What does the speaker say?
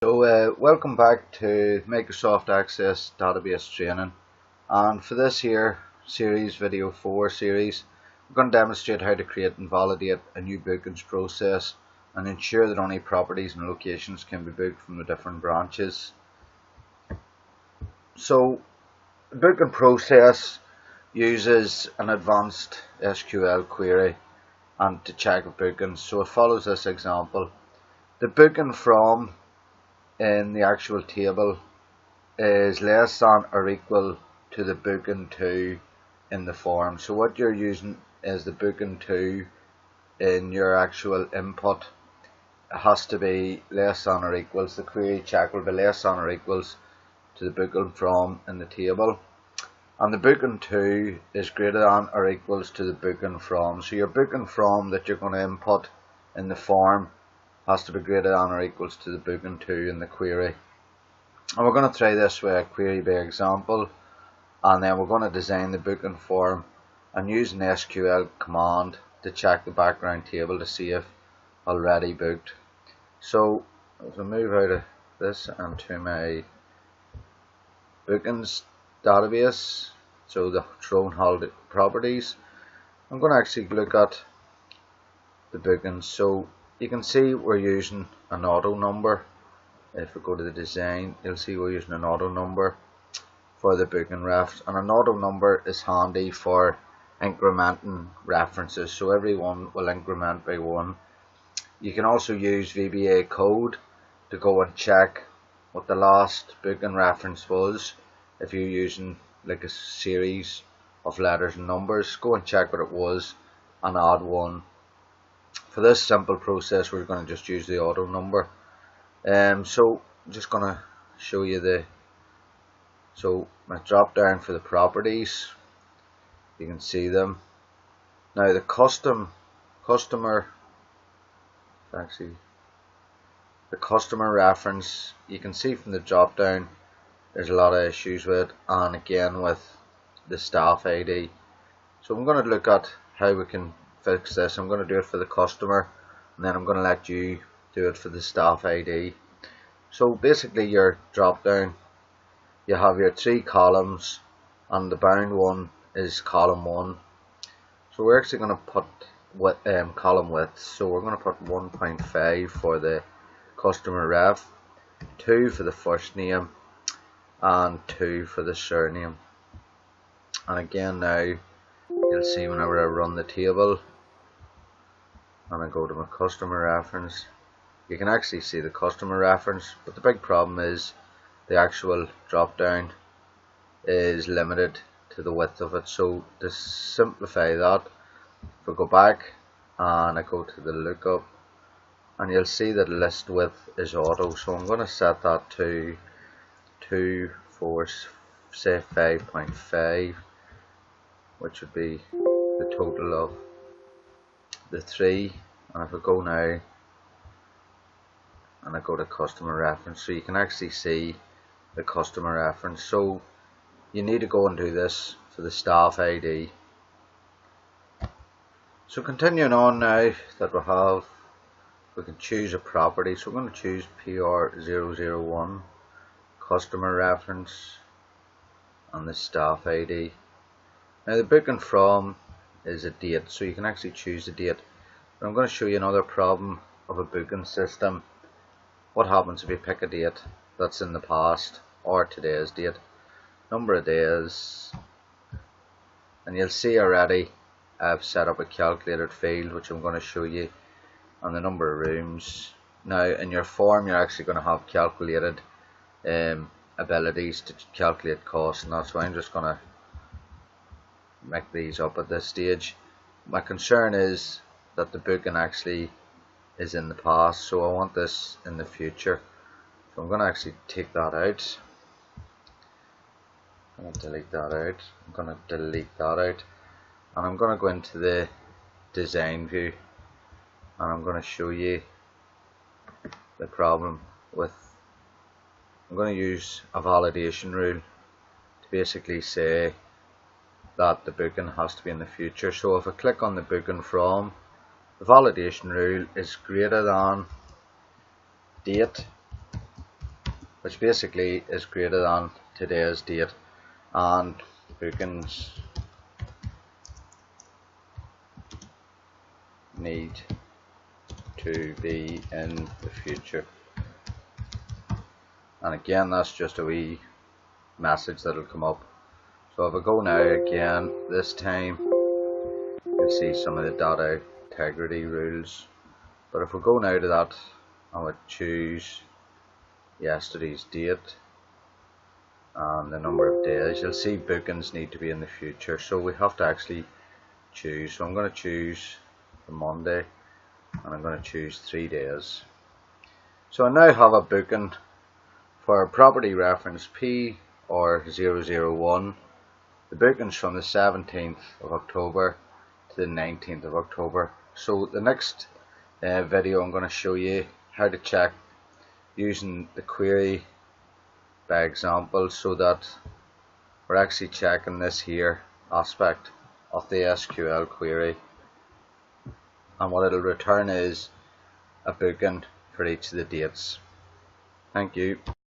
Welcome back to Microsoft Access Database Training, and for this here series, video 4 series, we're going to demonstrate how to create and validate a new bookings process and ensure that only properties and locations can be booked from the different branches. So the booking process uses an advanced SQL query and to check bookings. So it follows this example. The booking from in the actual table is less than or equal to the booking to in the form. So what you're using is the booking to in your actual input. It has to be less than or equals, the query check will be less than or equals to the booking from in the table, and the booking to is greater than or equals to the booking from. So your booking from that you're going to input in the form has to be greater than or equals to the booking to in the query. And we're going to try this with a query by example, and then we're going to design the booking form and use an SQL command to check the background table to see if already booked. So as I move out of this and to my bookings database, so the thrown holiday properties, I'm going to actually look at the bookings. So you can see we're using an auto number. If we go to the design, you'll see we're using an auto number for the booking refs, and an auto number is handy for incrementing references, so everyone will increment by 1. You can also use VBA code to go and check what the last booking reference was. If you're using like a series of letters and numbers, go and check what it was and add 1. For this simple process, we're going to just use the auto number. So I'm just going to show you my drop down for the properties. You can see them now. The customer reference, you can see from the drop down there's a lot of issues with it, and again with the staff ID. So I'm going to look at how we can fix this. I'm going to do it for the customer, and then I'm going to let you do it for the staff ID. So basically your drop down, you have your 3 columns, and the bound one is column 1. So we're actually going to put column width, so we're going to put 1.5 for the customer ref, 2 for the first name, and 2 for the surname. And again, now you'll see whenever I run the table and I go to my customer reference, you can actually see the customer reference, but the big problem is the actual drop down is limited to the width of it. So to simplify that, if we go back and I go to the lookup, and you'll see that list width is auto, so I'm going to set that to 5.5, which would be the total of the 3. And if I go now and I go to customer reference, so you can actually see the customer reference. So you need to go and do this for the staff ID. So continuing on now that we can choose a property. So we're going to choose PR001 customer reference and the staff ID. Now the booking from is a date, so you can actually choose a date. But I'm going to show you another problem of a booking system. What happens if you pick a date that's in the past or today's date, number of days, and you'll see already I've set up a calculated field, which I'm going to show you, and the number of rooms. Now in your form you're actually going to have calculated abilities to calculate costs, and that's why I'm just going to make these up at this stage. My concern is that the booking actually is in the past, so I want this in the future. So I'm going to actually take that out. I'm going to delete that out. I'm going to delete that out, and I'm going to go into the design view, and I'm going to show you the problem with. I'm going to use a validation rule to basically say that the booking has to be in the future. So if I click on the booking from, the validation rule is greater than date which basically is greater than today's date, and bookings need to be in the future. And again, that's just a wee message that'll come up. So if I go now again, this time you'll see some of the data integrity rules. But if we go now to that and we choose yesterday's date and the number of days, you'll see bookings need to be in the future. So we have to actually choose. So I'm going to choose the Monday and I'm going to choose 3 days. So I now have a booking for property reference P or 001. The bookings from the 17th of October to the 19th of October. So the next video I'm going to show you how to check using the query by example, so that we're actually checking this here aspect of the SQL query, and what it'll return is a booking for each of the dates. Thank you.